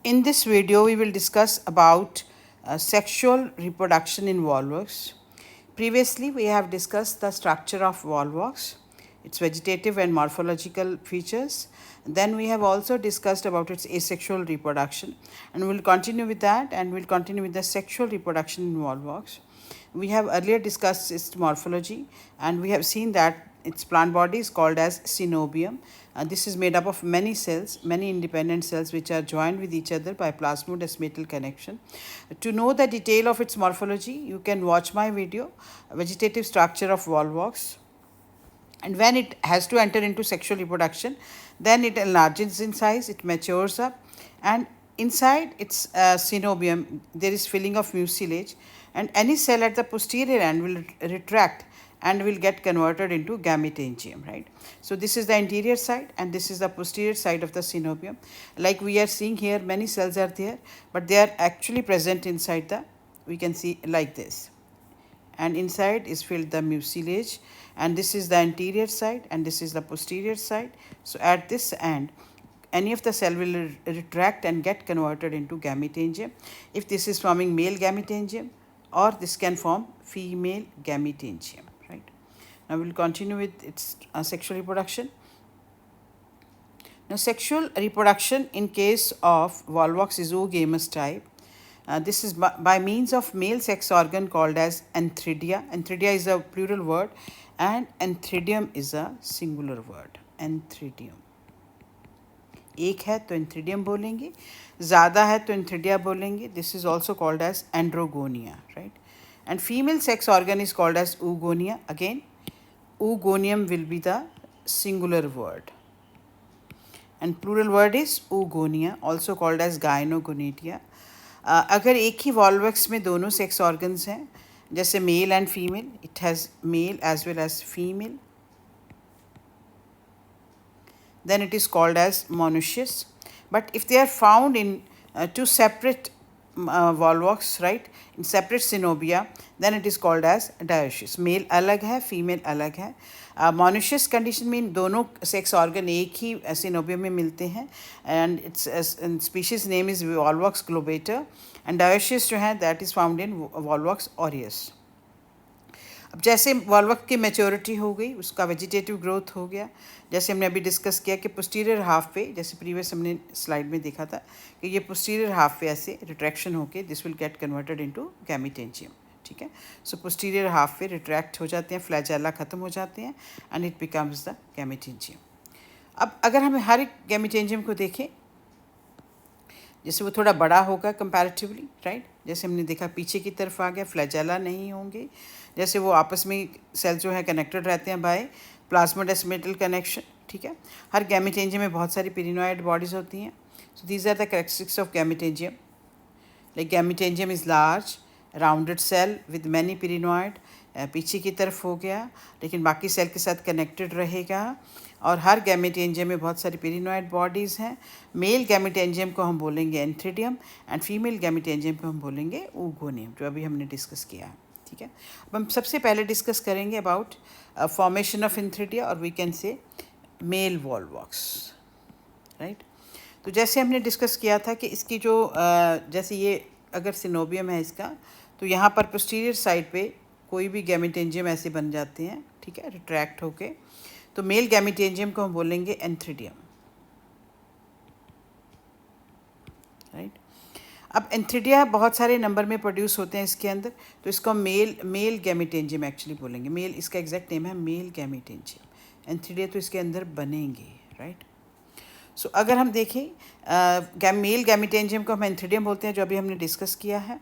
In this video, we will discuss about sexual reproduction in volvox. Previously, we have discussed the structure of volvox, its vegetative and morphological features. Then we have also discussed about its asexual reproduction, and we'll continue with that, and we'll continue with the sexual reproduction in volvox. We have earlier discussed its morphology, and we have seen that its plant body is called as synobium. This is made up of many cells, many independent cells which are joined with each other by plasmodesmatal connection. To know the detail of its morphology, you can watch my video, Vegetative Structure of Volvox. And when it has to enter into sexual reproduction, then it enlarges in size, it matures up, and inside its synobium there is filling of mucilage, and any cell at the posterior end will retract and will get converted into gametangium, right? So this is the anterior side and this is the posterior side of the synobium. Like we are seeing here, many cells are there, but they are actually present inside the, we can see like this. And inside is filled the mucilage, and this is the anterior side and this is the posterior side. So at this end, any of the cell will retract and get converted into gametangium. If this is forming male gametangium, or this can form female gametangium. Now we will continue with its sexual reproduction. Now sexual reproduction in case of volvox is oogamous type. This is by means of male sex organ called as antheridia. Antheridia is a plural word and antheridium is a singular word. Antheridium. एक है तो antheridium बोलेंगे, ज़्यादा है तो antheridia बोलेंगे. This is also called as androgonia, right? And female sex organ is called as oogonia. Again, oogonium will be the singular word. And plural word is oogonia, also called as gynogonadia. अगर एक ही volvox में दोनों sex organs हैं, जैसे male and female, it has male as well as female, then it is called as monoecious. But if they are found in two separate volvox, right, in separate synobia, then it is called as dioecious. Male अलग है, female अलग है. Monoecious condition में दोनों sex organ एक ही synobium में मिलते हैं, and its species name is volvox globata, and dioecious जो है that is found in volvox aureus. अब जैसे वॉल्वॉक्स की मैच्योरिटी हो गई, उसका वेजिटेटिव ग्रोथ हो गया, जैसे हमने अभी डिस्कस किया कि पोस्टीरियर हाफ पे, जैसे प्रीवियस हमने स्लाइड में देखा था कि ये पोस्टीरियर हाफ पे ऐसे रिट्रैक्शन होके this will get converted into gametangium. ठीक है, सो पोस्टीरियर हाफ पे रिट्रैक्ट हो जाते हैं, फ्लैजेला ख़त्म हो जाते हैं and it becomes the gametangium. अब अगर हम हर एक गैमेटेंजियम को देखें, जैसे वो थोड़ा बड़ा होगा कंपैरेटिवली, राइट, जैसे हमने देखा पीछे की तरफ आ गया, फ्लैजेला नहीं होंगे, जैसे वो आपस में सेल जो है कनेक्टेड रहते हैं बाय प्लाज्मोडेस्मेटल कनेक्शन. ठीक है, हर गैमेटेंजियम में बहुत सारी पेरिनोइड बॉडीज होती हैं. So these are the characteristics of gametangium. Like gametangium is large rounded cell with many pyrenoid, पीछे की तरफ हो गया लेकिन बाकी सेल के साथ कनेक्टेड रहेगा, और हर गैमेटेंजियम में बहुत सारी पेरिनोइड बॉडीज़ हैं. मेल गैमेटेंजियम को हम बोलेंगे एंथ्रीडियम एंड फीमेल गैमेटेंजियम को हम बोलेंगे oogoneum, जो अभी हमने डिस्कस किया है. ठीक है, अब हम सबसे पहले डिस्कस करेंगे अबाउट फॉर्मेशन ऑफ एंथ्रीडिया, और we can say male volvox, right. तो जैसे हमने डिस्कस किया था कि इसकी जो जैसे ये अगर सिनोबियम है इसका, तो यहाँ पर पोस्टीरियर साइड पे कोई भी गैमेटेंजियम ऐसे बन जाते हैं. ठीक है, रिट्रैक्ट होके, तो मेल गैमेटेंजियम को हम बोलेंगे एंथ्रीडियम, राइट. अब एंथ्रीडिया बहुत सारे नंबर में प्रोड्यूस होते हैं इसके अंदर, तो इसको मेल गैमेटेंजियम एक्चुअली बोलेंगे. मेल इसका एग्जैक्ट नेम है मेल गैमेटेंजियम. एंथ्रीडिया तो इसके अंदर बनेंगे, राइट. सो अगर हम देखें मेल गैमेटेंजियम को हम एंथ्रीडियम बोलते हैं, जो अभी हमने डिस्कस किया है.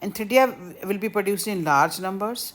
Antheridia will be produced in large numbers.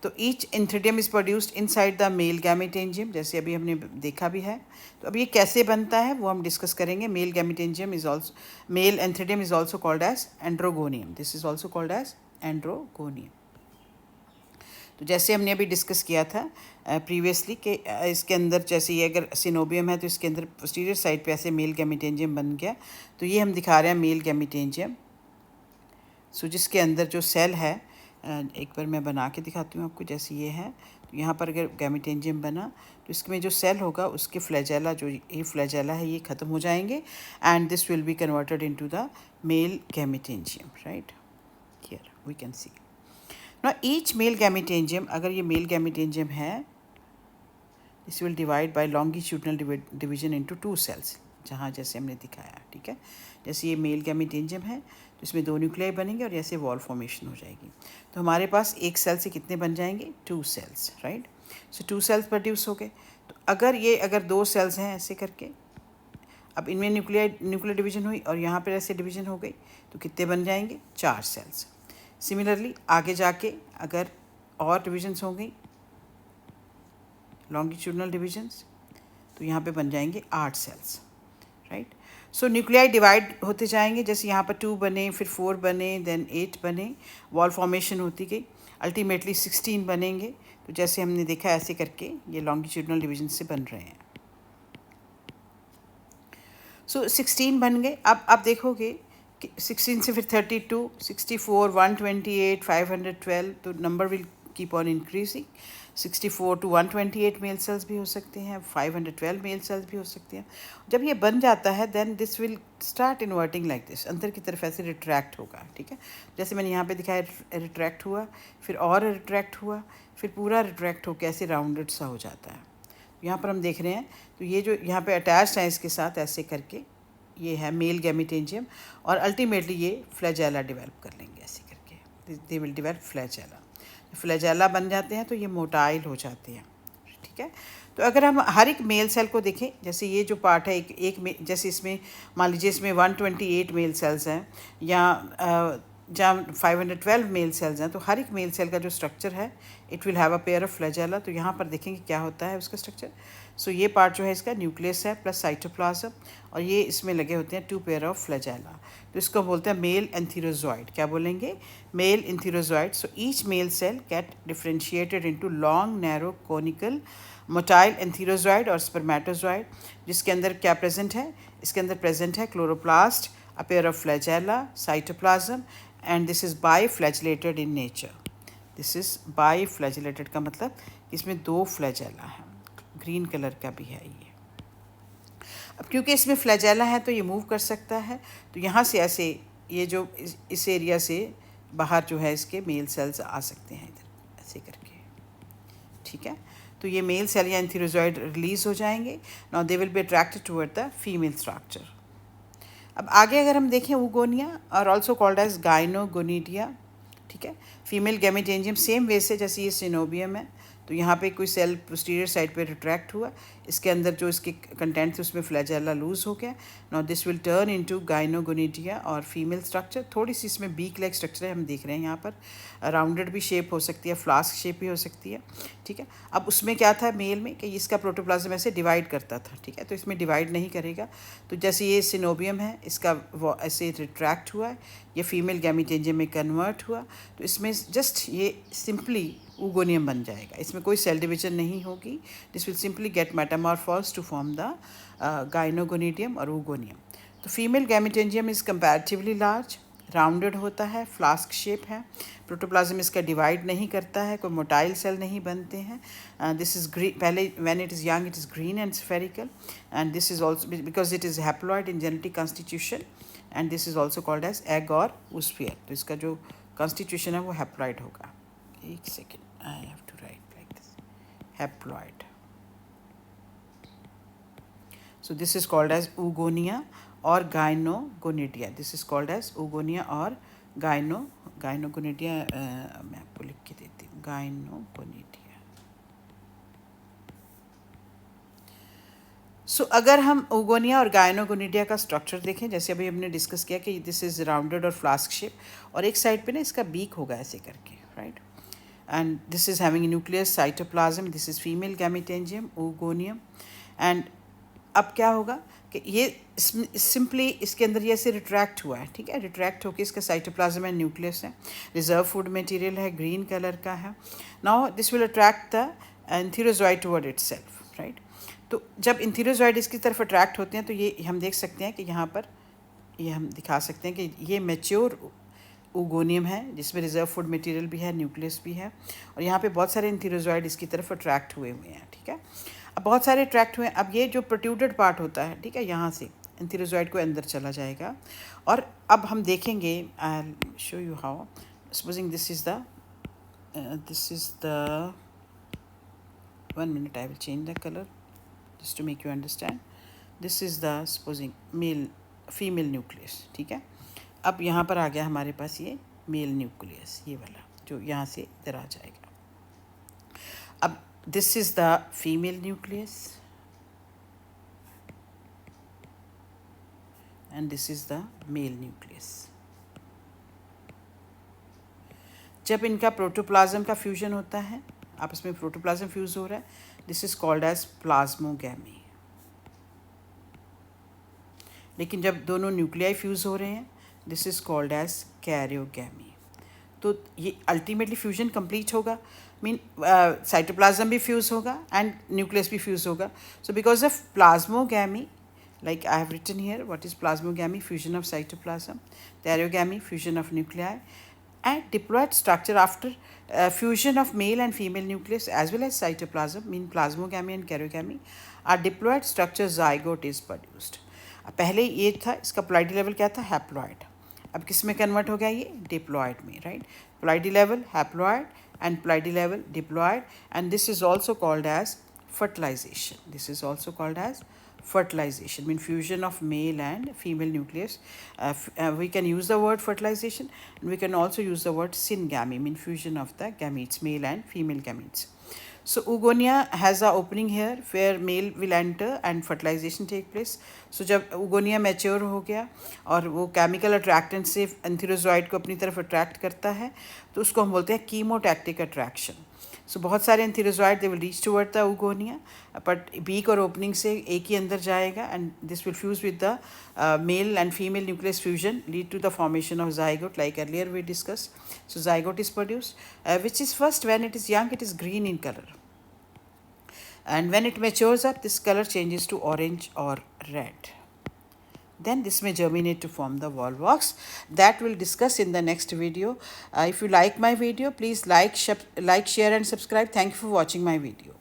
तो each antheridium is produced inside the male gametangium, जैसे अभी हमने देखा भी है. तो अब ये कैसे बनता है वो हम डिस्कस करेंगे. Male gametangium is also, male antheridium is also called as androgonium. This is also called as androgonium. तो जैसे हमने अभी डिस्कस किया था प्रीवियसली कि इसके अंदर जैसे ये अगर सिनोबियम है तो इसके अंदर पोस्टीरियर साइड पे ऐसे मेल गैमेटेंजियम बन गया. तो ये हम दिखा रहे हैं मेल गैमेटेंजियम. सो जिसके अंदर जो सेल है एक बार मैं बना के दिखाती हूँ आपको। जैसे ये है, तो यहाँ पर अगर गैमेटेंजियम बना तो इसमें जो सेल होगा उसके फ्लैजेला, जो ये फ्लैजेला है, ये ख़त्म हो जाएंगे and this will be converted into the male gametangium, right. Here we can see now each male gametangium, अगर ये मेल गैमेटेंजियम है, this will divide by longitudinal division into 2 cells, जहाँ जैसे हमने दिखाया, ठीक है। जैसे ये मेल गैमेटेंजियम है तो इसमें 2 न्यूक्लियाई बनेंगे और ऐसे वॉल फॉर्मेशन हो जाएगी। तो हमारे पास एक सेल से कितने बन जाएंगे? 2 सेल्स, राइट। सो 2 सेल्स प्रोड्यूस हो गए। तो अगर 2 सेल्स हैं ऐसे करके, अब इनमें न्यूक्लियर डिवीजन हुई और यहाँ पर ऐसे डिवीजन हो गई, तो कितने बन जाएंगे? 4 सेल्स। सिमिलरली आगे जाके अगर और डिविजन्स हो गई, लॉन्गिट्यूडनल डिविजन्स, तो यहाँ पे बन जाएंगे 8 सेल्स, राइट। सो न्यूक्लियाई डिवाइड होते जाएंगे, जैसे यहाँ पर 2 बने, फिर 4 बने, देन 8 बने, वॉल फॉर्मेशन होती गई, अल्टीमेटली 16 बनेंगे। तो जैसे हमने देखा ऐसे करके ये लॉन्गिट्यूडनल डिविजन से बन रहे हैं। सो 16 बन गए। अब आप देखोगे कि 16 से फिर 32, 64, 128, 512, तो number will keep on increasing. 64 to 128 male cells भी हो सकते हैं, 512 मेल सेल्स भी हो सकते हैं। जब ये बन जाता है then this will start inverting like this, अंदर की तरफ ऐसे रिट्रैक्ट होगा, ठीक है। जैसे मैंने यहाँ पे दिखाया, रिट्रैक्ट हुआ, फिर और रिट्रैक्ट हुआ, फिर पूरा रिट्रैक्ट होकर ऐसे राउंडेड सा हो जाता है। यहाँ पर हम देख रहे हैं, तो ये जो यहाँ पे अटैच्ड है इसके साथ ऐसे करके, ये है मेल गैमेटेंजियम, और अल्टीमेटली ये फ्लैजेला डेवलप कर लेंगे ऐसे करके, they will develop flagella. Flagella बन जाते हैं तो ये मोटाइल हो जाते हैं, ठीक है। तो अगर हम हर एक मेल सेल को देखें, जैसे ये जो पार्ट है जैसे इसमें मान लीजिए इसमें 128 मेल सेल्स हैं या जहाँ 512 मेल सेल्स हैं, तो हर एक मेल सेल का जो स्ट्रक्चर है it will have a pair of flagella. तो यहाँ पर देखेंगे क्या होता है उसका स्ट्रक्चर। सो ये पार्ट जो है इसका न्यूक्लियस है प्लस साइटोप्लाज्म, और ये इसमें लगे होते हैं 2 पेयर ऑफ फ्लैजेला। तो इसको बोलते हैं मेल एंथीरोजॉइड। क्या बोलेंगे? Male antherozoid. So each male cell get differentiated into long narrow conical motile antherozoid और स्पर्मेटोजॉइड, जिसके अंदर क्या प्रेजेंट है? इसके अंदर प्रेजेंट है chloroplast, a pair of flagella, cytoplasm, and this is biflagellated in nature. This is biflagellated का मतलब इसमें 2 फ्लैजेला हैं, ग्रीन कलर का भी है ये। अब क्योंकि इसमें फ्लैजेला है तो ये मूव कर सकता है, तो यहाँ से ऐसे ये जो इस एरिया से बाहर जो है इसके मेल सेल्स आ सकते हैं इधर ऐसे करके, ठीक है। तो ये मेल सेल या एंथीरोजॉइड रिलीज हो जाएंगे। Now they will be attracted toward the female structure. अब आगे अगर हम देखें, ऊगोनिया और ऑल्सो कॉल्ड एज गाइनोगोनिडिया, ठीक है। फीमेल गैमेटेंजियम सेम वे से जैसे ये सिनोबियम है, तो यहाँ पे कोई सेल पोस्टीरियर साइड पे रिट्रैक्ट हुआ, इसके अंदर जो इसके कंटेंट थे उसमें फ्लैजेला लूज हो गया। Now this will turn into gynogonidia और फीमेल स्ट्रक्चर। थोड़ी सी इसमें बीक लाइक स्ट्रक्चर है, हम देख रहे हैं यहाँ पर, राउंडेड भी शेप हो सकती है, फ्लास्क शेप भी हो सकती है, ठीक है। अब उसमें क्या था मेल में कि इसका प्रोटोप्लाज्म ऐसे डिवाइड करता था, ठीक है, तो इसमें डिवाइड नहीं करेगा। तो जैसे ये सिनोबियम है, इसका वो ऐसे रिट्रैक्ट हुआ है, ये फीमेल गैमेटेंजियम में कन्वर्ट हुआ, तो इसमें जस्ट ये सिंपली ऊगोनियम बन जाएगा, इसमें कोई सेल डिवीजन नहीं होगी। This will simply get metamorphosed to form the gynogonidium और ऊगोनियम। तो female gametangium is comparatively large, rounded होता है, फ्लास्क शेप है, प्रोटोप्लाज्म इसका डिवाइड नहीं करता है, कोई मोटाइल सेल नहीं बनते हैं। दिस इज़ ग्रीन, पहले when it is young it is green and spherical, and this is also because it is haploid in genetic constitution, and this is also called as egg और वूस्फियर। तो इसका जो constitution है वो haploid होगा। एक second, I have to write like this, haploid. So this is called as oogonia or gynogonidia. This is called as oogonia or gynogonidia. मैं आपको लिख के देती हूँ, gynogonidia. सो अगर हम oogonia और gynogonidia का स्ट्रक्चर देखें, जैसे अभी हमने डिस्कस किया कि दिस इज़ राउंडेड और फ्लास्क शेप, और एक साइड पे ना इसका बीक होगा ऐसे करके, right. And this is having nucleus, cytoplasm, this is female gametangium, oogonia। And अब क्या होगा कि ये सिंपली इसके अंदर ये ऐसे रिट्रैक्ट हुआ है, ठीक है, रिट्रैक्ट होकर इसका साइटोप्लाज्म एंड न्यूक्लियस है, रिजर्व फूड मटेरियल है, ग्रीन कलर का है। Now this will attract the antherozoid toward itself, right. तो जब एंथीरोजॉइड इसकी तरफ अट्रैक्ट होते हैं तो ये हम देख सकते हैं कि यहाँ पर ये हम दिखा सकते हैं कि ये मैच्योर oogonia है जिसमें रिजर्व फूड मटेरियल भी है, न्यूक्लियस भी है, और यहाँ पे बहुत सारे एंथेरोजॉइड इसकी तरफ अट्रैक्ट हुए हैं, ठीक है। अब बहुत सारे अट्रैक्ट हुए हैं, अब ये जो प्रोट्रूडेड पार्ट होता है, ठीक है, यहाँ से एंथेरोजॉइड को अंदर चला जाएगा, और अब हम देखेंगे, I show you how, supposing this is the 1 minute, I will change the color just to make you understand. This is the supposing female nucleus, ठीक है। अब यहाँ पर आ गया हमारे पास ये मेल न्यूक्लियस, ये वाला जो यहाँ से इधर आ जाएगा। अब this is the female nucleus and this is the mail nucleus. जब इनका प्रोटोप्लाज्म का फ्यूजन होता है, आपस में प्रोटोप्लाज्म फ्यूज हो रहा है, this is called as plasmogamy. लेकिन जब दोनों न्यूक्लियाई फ्यूज हो रहे हैं, this is called as karyogamy. तो ये अल्टीमेटली फ्यूजन कंप्लीट होगा, मीन साइटोप्लाज्म भी फ्यूज होगा एंड न्यूक्लियस भी फ्यूज होगा। So because of plasmogamy, like I have written here, what is plasmogamy? Fusion of cytoplasm. Karyogamy, fusion of nuclei. And diploid structure after fusion of male and female nucleus as well as cytoplasm, mean plasmogamy and karyogamy, are diploid structure zygote is produced. पहले ये था, इसका ploidy level क्या था? Haploid. अब किस में convert हो गया ये? डिप्लॉइड में, right. Ploidy level haploid and ploidy level diploid, and this is also called as fertilization. This is also called as fertilization, mean fusion of male and female nucleus. We can use the word fertilization, and we can also use the word syngamy, mean fusion of the gametes, male and female gametes. So oogonia has a opening here where male will enter and fertilization take place. So जब oogonia mature हो गया और वो chemical attractant से antherozoid को अपनी तरफ attract करता है, तो उसको हम बोलते हैं कीमोटैक्टिक अट्रैक्शन। सो बहुत सारे antherozoid they will reach toward the oogonia, but beak और ओपनिंग से एक ही अंदर जाएगा, and this will fuse with the male and female nucleus fusion lead to the formation of zygote, like earlier we discussed. So zygote is produced, which is first when it is young, it is green in color, and when it matures up, this color changes to orange or red. Then this may germinate to form the volvox. That we'll discuss in the next video. If you like my video, please like, share and subscribe. Thank you for watching my video.